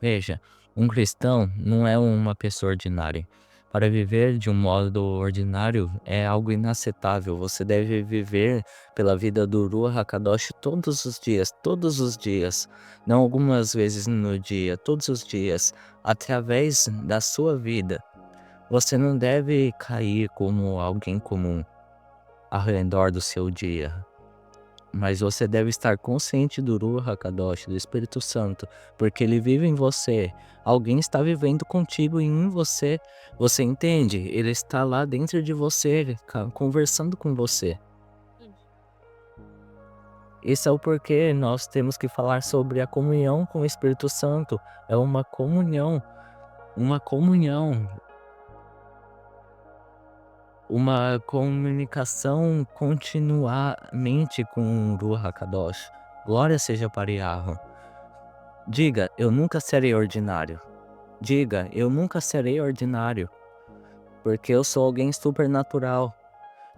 Veja, um cristão não é uma pessoa ordinária. Para viver de um modo ordinário é algo inaceitável. Você deve viver pela vida do Ruach HaKadosh todos os dias, não algumas vezes no dia, todos os dias, através da sua vida. Você não deve cair como alguém comum ao redor do seu dia. Mas você deve estar consciente do Ruach HaKadosh, do Espírito Santo, porque ele vive em você. Alguém está vivendo contigo e em você. Você entende? Ele está lá dentro de você, conversando com você. Esse é o porquê nós temos que falar sobre a comunhão com o Espírito Santo. É uma comunhão, uma comunicação continuamente com o Ruach HaKadosh. Glória seja para Yahweh. Diga, eu nunca serei ordinário. Diga, eu nunca serei ordinário, porque eu sou alguém supernatural.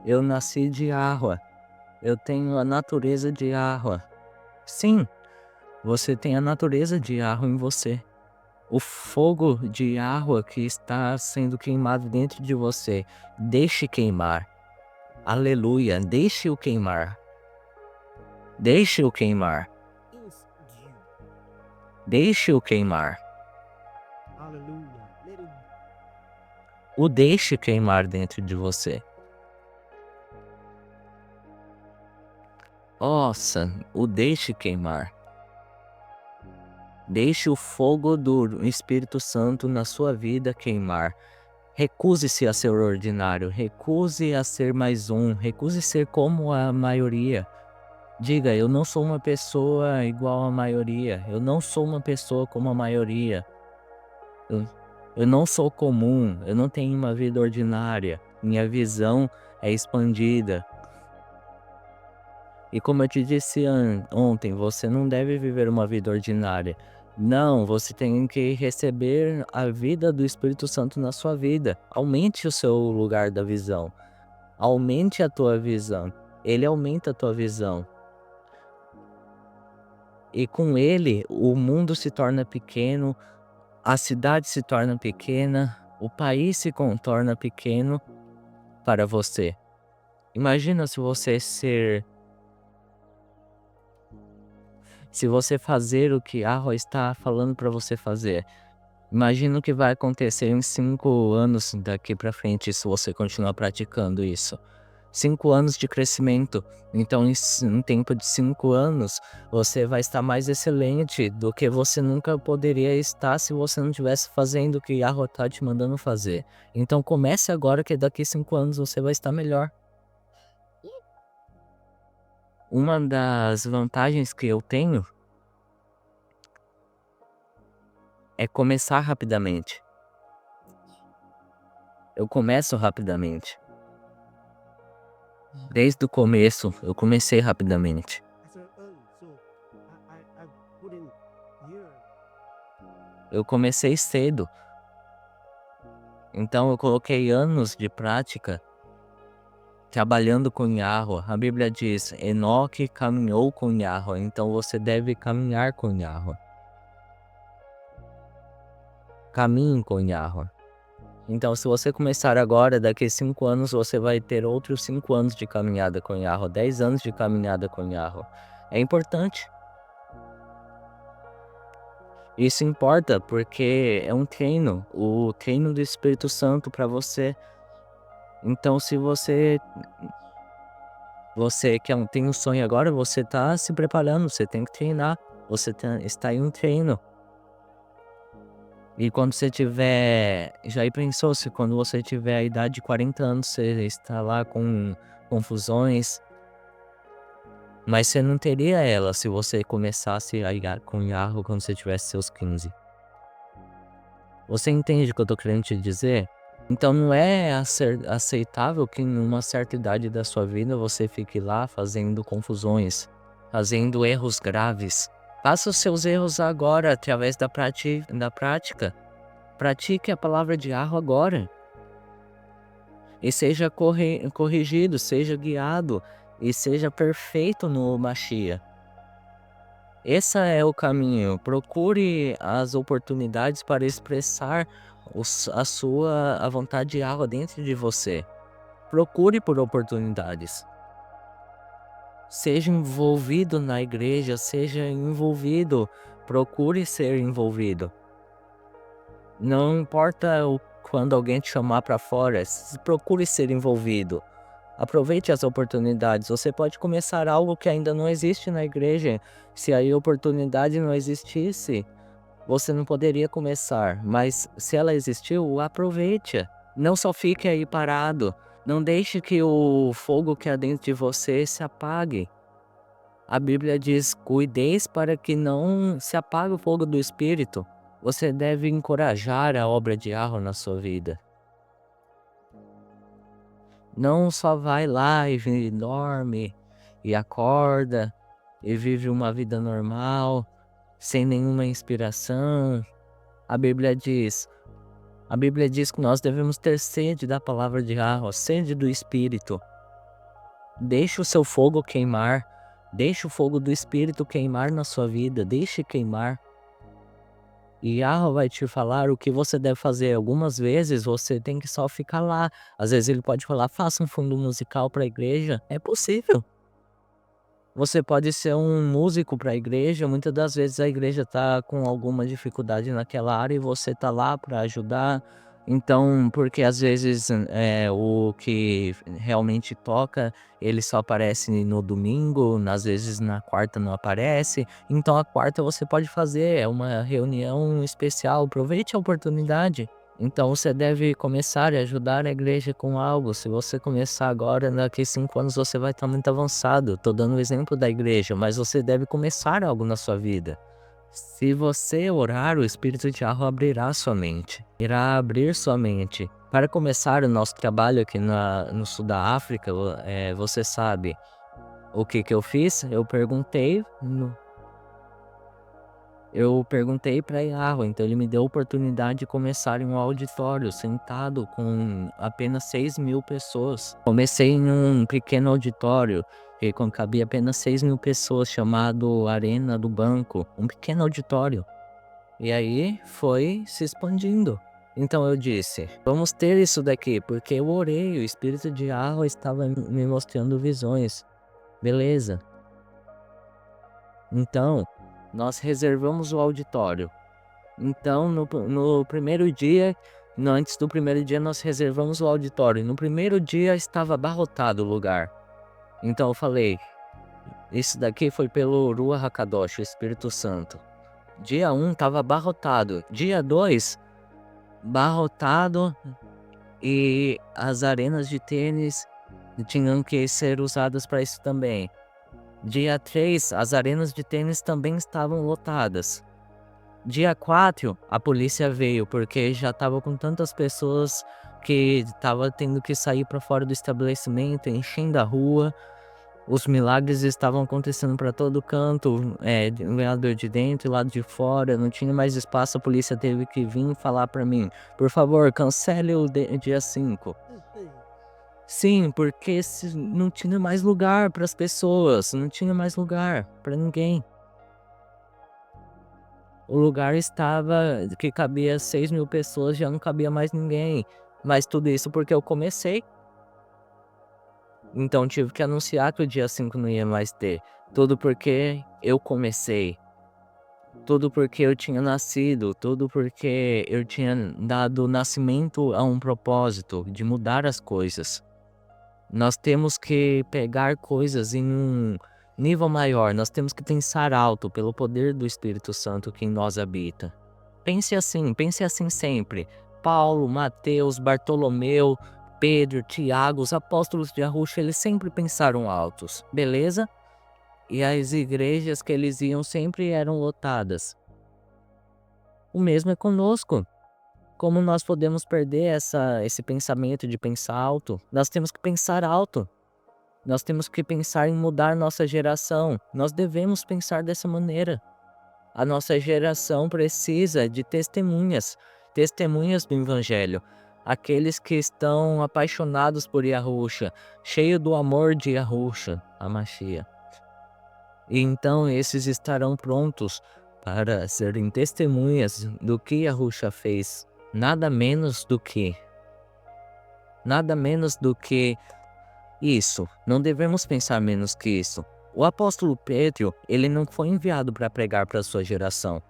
Eu nasci de Yahweh. Eu tenho a natureza de Yahweh. Sim, você tem a natureza de Yahweh em você. O fogo de Yahweh que está sendo queimado dentro de você. Deixe queimar. Aleluia, deixe-o queimar. Deixe-o queimar. Deixe-o queimar. Hallelujah. Let him O deixe queimar dentro de você. Nossa, o deixe queimar. Deixe o fogo do Espírito Santo na sua vida queimar. Recuse-se a ser ordinário, recuse a ser mais um, recuse ser como a maioria. Diga, eu não sou uma pessoa igual à maioria, eu não sou uma pessoa como a maioria. Eu, eu não sou comum, eu não tenho uma vida ordinária, minha visão é expandida. E como eu te disse ontem, você não deve viver uma vida ordinária. Não, você tem que receber a vida do Espírito Santo na sua vida. Aumente o seu lugar da visão. Aumente a tua visão. Ele aumenta a tua visão. E com ele, o mundo se torna pequeno, a cidade se torna pequena, o país se torna pequeno para você. Imagina se você fazer o que Yahweh está falando para você fazer. Imagina o que vai acontecer em 5 anos daqui para frente se você continuar praticando isso. 5 anos de crescimento. Então, em um tempo de 5 anos, você vai estar mais excelente do que você nunca poderia estar se você não estivesse fazendo o que Yahweh está te mandando fazer. Então, comece agora que daqui 5 anos você vai estar melhor. Uma das vantagens que eu tenho é começar rapidamente. Eu começo rapidamente. Desde o começo, eu comecei rapidamente. I said early, so I put in here. Eu comecei cedo. Então eu coloquei anos de prática trabalhando com Yahweh. A Bíblia diz, Enoque caminhou com Yahweh. Então você deve caminhar com Yahweh. Caminhe com Yahweh. Então se você começar agora, daqui 5 anos você vai ter outros 5 anos de caminhada com Yahweh. 10 anos de caminhada com Yahweh. É importante. Isso importa porque é um treino, o treino do Espírito Santo para você. Então, se você tem um sonho agora, você está se preparando, você tem que treinar, está em um treino. E quando você tiver, já pensou se quando você tiver a idade de 40 anos, você está lá com confusões, mas você não teria ela se você começasse a ir com Yahoo quando você tivesse seus 15. Você entende o que eu tô querendo te dizer? Então não é aceitável que numa certa idade da sua vida você fique lá fazendo confusões, fazendo erros graves. Faça os seus erros agora através da prática. Pratique a palavra de Yahweh agora. E seja corrigido, seja guiado e seja perfeito no Mashiach. Esse é o caminho. Procure as oportunidades para expressar a vontade de Yahweh dentro de você. Procure por oportunidades. Seja envolvido na igreja, seja envolvido. Procure ser envolvido. Não importa quando alguém te chamar para fora, procure ser envolvido. Aproveite as oportunidades. Você pode começar algo que ainda não existe na igreja. Se a oportunidade não existisse, você não poderia começar. Mas se ela existiu, aproveite. Não só fique aí parado. Não deixe que o fogo que há dentro de você se apague. A Bíblia diz: cuideis para que não se apague o fogo do Espírito. Você deve encorajar a obra de Yahweh na sua vida. Não só vai lá e dorme e acorda e vive uma vida normal, sem nenhuma inspiração. A Bíblia diz, a Bíblia diz que nós devemos ter sede da palavra de Yahweh, sede do Espírito. Deixe o seu fogo queimar, deixe o fogo do Espírito queimar na sua vida, deixe queimar. E Yahweh vai te falar o que você deve fazer. Algumas vezes você tem que só ficar lá. Às vezes ele pode falar: faça um fundo musical para a igreja. É possível. Você pode ser um músico para a igreja. Muitas das vezes a igreja está com alguma dificuldade naquela área e você está lá para ajudar. Então, porque às vezes o que realmente toca, ele só aparece no domingo, às vezes na quarta não aparece. Então a quarta você pode fazer, é uma reunião especial, aproveite a oportunidade. Então você deve começar a ajudar a igreja com algo. Se você começar agora, daqui 5 anos você vai estar muito avançado. Estou dando o exemplo da igreja, mas você deve começar algo na sua vida. Se você orar, o Espírito de Yahweh abrirá sua mente. Irá abrir sua mente. Para começar o nosso trabalho aqui no sul da África, você sabe o que eu fiz? Eu perguntei para Yahweh, então ele me deu a oportunidade de começar em um auditório, sentado com apenas 6.000 pessoas. Comecei em um pequeno auditório, que cabia apenas 6.000 pessoas, chamado Arena do Banco, um pequeno auditório. E aí foi se expandindo. Então eu disse, vamos ter isso daqui, porque eu orei, o Espírito de Yahweh estava me mostrando visões. Beleza. Então, nós reservamos o auditório. Então, no primeiro dia, antes do primeiro dia, nós reservamos o auditório. No primeiro dia, estava abarrotado o lugar. Então, eu falei, isso daqui foi pelo Ruach HaKadosh, o Espírito Santo. Dia 1 estava abarrotado. Dia 2, abarrotado, e as arenas de tênis tinham que ser usadas para isso também. Dia 3, as arenas de tênis também estavam lotadas. Dia 4, a polícia veio, porque já estava com tantas pessoas que estava tendo que sair para fora do estabelecimento, enchendo a rua. Os milagres estavam acontecendo para todo canto, do lado de dentro e lado de fora, não tinha mais espaço, a polícia teve que vir falar para mim, por favor, cancele o dia 5. Sim, porque não tinha mais lugar para as pessoas, não tinha mais lugar para ninguém. O lugar estava que cabia 6.000 pessoas, já não cabia mais ninguém. Mas tudo isso porque eu comecei. Então tive que anunciar que o dia 5 não ia mais ter. Tudo porque eu comecei. Tudo porque eu tinha nascido. Tudo porque eu tinha dado nascimento a um propósito de mudar as coisas. Nós temos que pegar coisas em um nível maior. Nós temos que pensar alto pelo poder do Espírito Santo que em nós habita. Pense assim sempre. Paulo, Mateus, Bartolomeu, Pedro, Tiago, os apóstolos de Arusha, eles sempre pensaram altos, beleza? E as igrejas que eles iam sempre eram lotadas. O mesmo é conosco. Como nós podemos perder esse pensamento de pensar alto? Nós temos que pensar alto. Nós temos que pensar em mudar nossa geração. Nós devemos pensar dessa maneira. A nossa geração precisa de testemunhas, testemunhas do Evangelho. Aqueles que estão apaixonados por Yahusha, cheio do amor de Yahusha, a Mashiach. E então esses estarão prontos para serem testemunhas do que Yahushua fez. Nada menos do que, nada menos do que isso. Não devemos pensar menos que isso. O apóstolo Pedro, ele não foi enviado para pregar para a sua geração.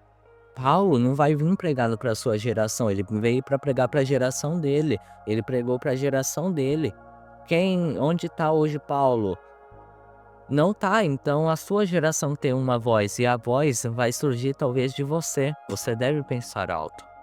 Paulo não vai vir pregado para a sua geração, ele veio para pregar para a geração dele. Ele pregou para a geração dele. Onde está hoje Paulo? Não tá, então a sua geração tem uma voz e a voz vai surgir talvez de você. Você deve pensar alto.